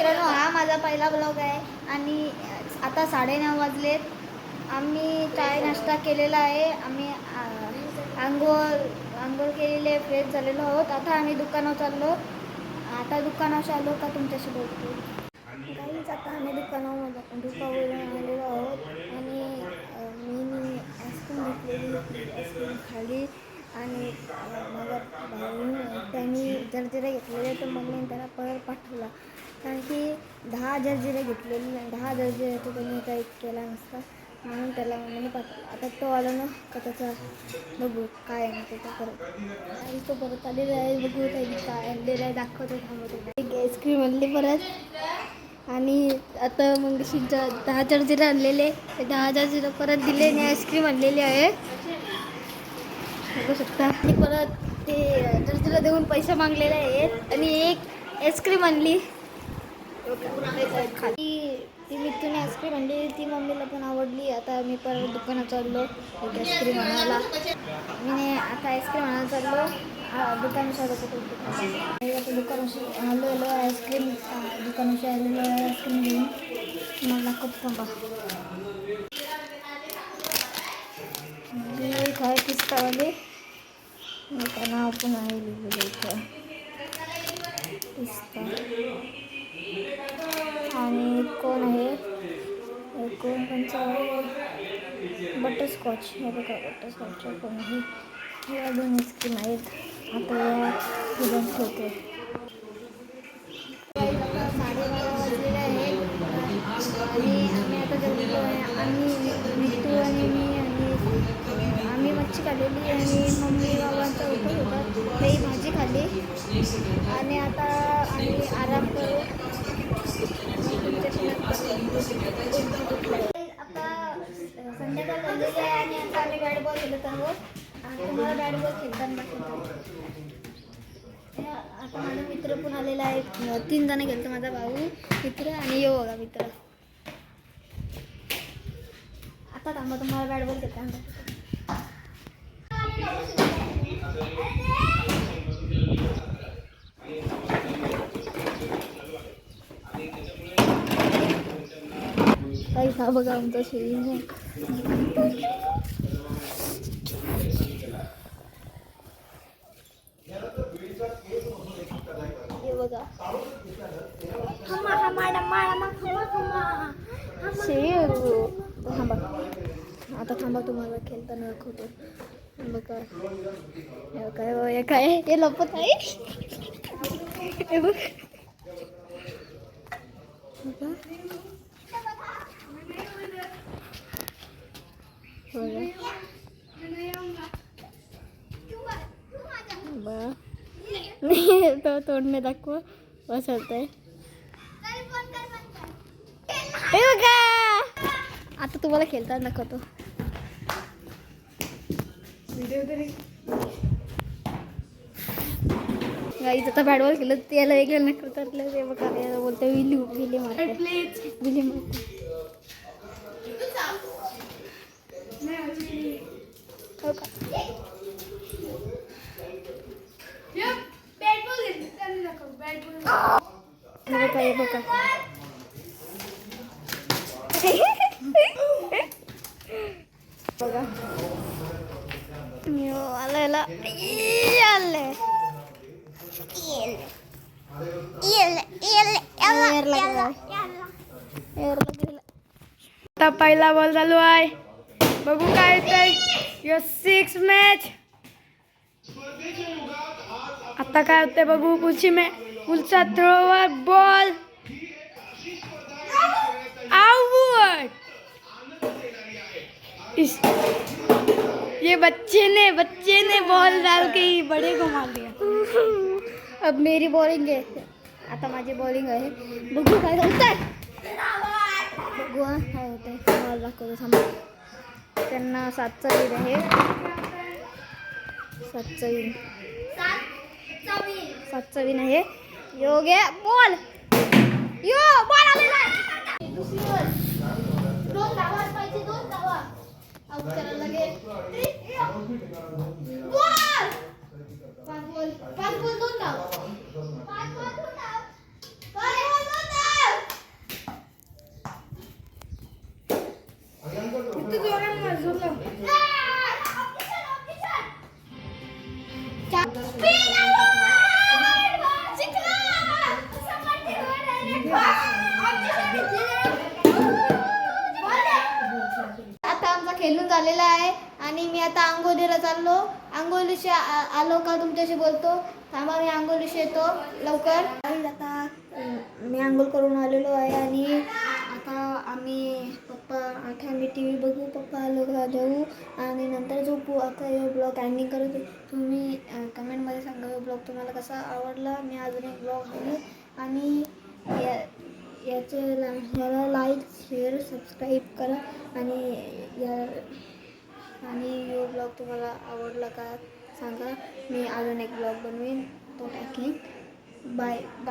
मित्रांनो, हा माझा पहिला ब्लॉग आहे आणि आता 9:30 वाजलेत. आम्ही चाय नाश्ता केलेला आहे. आम्ही आंघोळ केलेली आहे, फ्रेश झालेलो आहोत. आता आम्ही दुकानावर चाललो. आता दुकानावर आलो का तुमच्याशी बोलतो. काहीच आता आम्ही दुकानावरून आलेलो आहोत आणि मी आईस्क्रीम घेतलेली, आईस्क्रीम खाल्ली आणि त्यांनी जर्जरे घेतलेले तर मम्मीने त्याला परत पाठवला. कारण की 10 जर्जरे घेतलेली आणि 10 जर्जरे तो त्यांनी काही केला नसता म्हणून त्याला मम्मीने पाठवला. आता तो आला ना का त्याचा बघू काय आहे ना ते परत आणि तो परत आलेला आहे. बघू त्यांनी काय आणलेलं आहे दाखवतो, थांबवतो. आईस्क्रीम आणली परत आणि आता मग 10 जर्जरे आणलेले, 10 जर्जरे परत दिले आणि आईस्क्रीम आणलेली आहे बघू शकता. आणि परत ते जर्जरीला देऊन पैसे मागलेले आहेत आणि एक आईस्क्रीम आणली खाली. ती मिठूने आईस्क्रीम आणली, ती मम्मीला पण आवडली. आता मी परत दुकानात चाललो एक आईस्क्रीम आणायला. मी आता आईस्क्रीम आणायला चाललो दुकानाशी आता दुकानाशी आलेलो आईस्क्रीम दुकानाशी आलेलो आहे आईस्क्रीम घेऊन. मला खूप थांबा काय पिस्तावाले का नाव पण आहे लिहिलेलं इथं पिस्ता. आणि कोण आहे कोण कोणचं आहे बटरस्कॉच. हे बघा बटरस्कॉचच्या कोण आहे. या 2 आईस्क्रीम आहेत. आता या फिरून ठेवते. 12:30 वाजलेले आहेत आणि आम्ही आता जेवलो आहे. मिठू आणि मी आणि आम्ही मच्छी खाल्लेली आणि मम्मी बाबांचा उपवास होता तेही भाजी खाल्ली आणि आता आम्ही आराम करू. आता संध्याकाळ झालेली आहे आणि आता आम्ही बॅट बॉल खेळत आहोत. तुम्हाला बॅट बॉल खेळताना आता माझा मित्र पण आलेला आहे. 3 जण गेलतो, माझा भाऊ, मित्र आणि यो बघा मित्र. आता थांबा तुम्हाला बॅट बॉल खेळताना काही हा बघा आमचा शेळी आहे. हे बघा थांबा आता थांबा तुम्हाला खेळताना दाखवतो. बघा काय काय हे लपत आहे. हे बघ तो तोडणे दाखव बसवतंय. आता तुम्हाला खेळताना दाखवतो. गाईच आता बॅट बॉल खेळत त्याला वेगळं नका करतात. ते बघा बोलतो विली मारते विली मारते. हो का काय बघा बघा आला आता पहिला बॉल चालू आहे. बघू काय येतंय. 6 मॅच आता काय होते बघू. पुढचा थ्रोवर बॉल आउट. ये बच्चे ने बॉल डाल के ही बड़े को मार दिया. अब मेरी बॉलिंग आहे. आता माझी बॉलिंग आहे. बघू काय होतंय. बघू काय होतंय. बॉल दाखवतो थांबा. त्यांना 7चा लीड आहे. 7चा विन आहे. योगे बॉल आलेला आहे. दोन धावा पाहिजे. 2 धावा आउट करायला लागेल. बॉल 5 बॉल 2 धावा. 5 बॉल 2 धावा. झालेला आहे आणि मी आता आंघोळीला चाललो. आंघोळीशी आलो का तुमच्याशी बोलतो. थांबा मी आंघोळीशी येतो लवकर. आता मी आंघोळ करून आलेलो आहे आणि आता आम्ही आम्ही टी व्ही बघू. पप्पा आलो का जाऊ आणि नंतर झोपू. आता हे ब्लॉग एंडिंग करू. तुम्ही कमेंटमध्ये सांगा हे ब्लॉग तुम्हाला कसा आवडला. मी अजून एक ब्लॉग आहे आणि याला लाईक शेअर सबस्क्राईब करा आणि ब्लॉग तुम्हाला आवडला का सांगा. मी अजून एक ब्लॉग बनवेन तो टाकीन. Bye bye.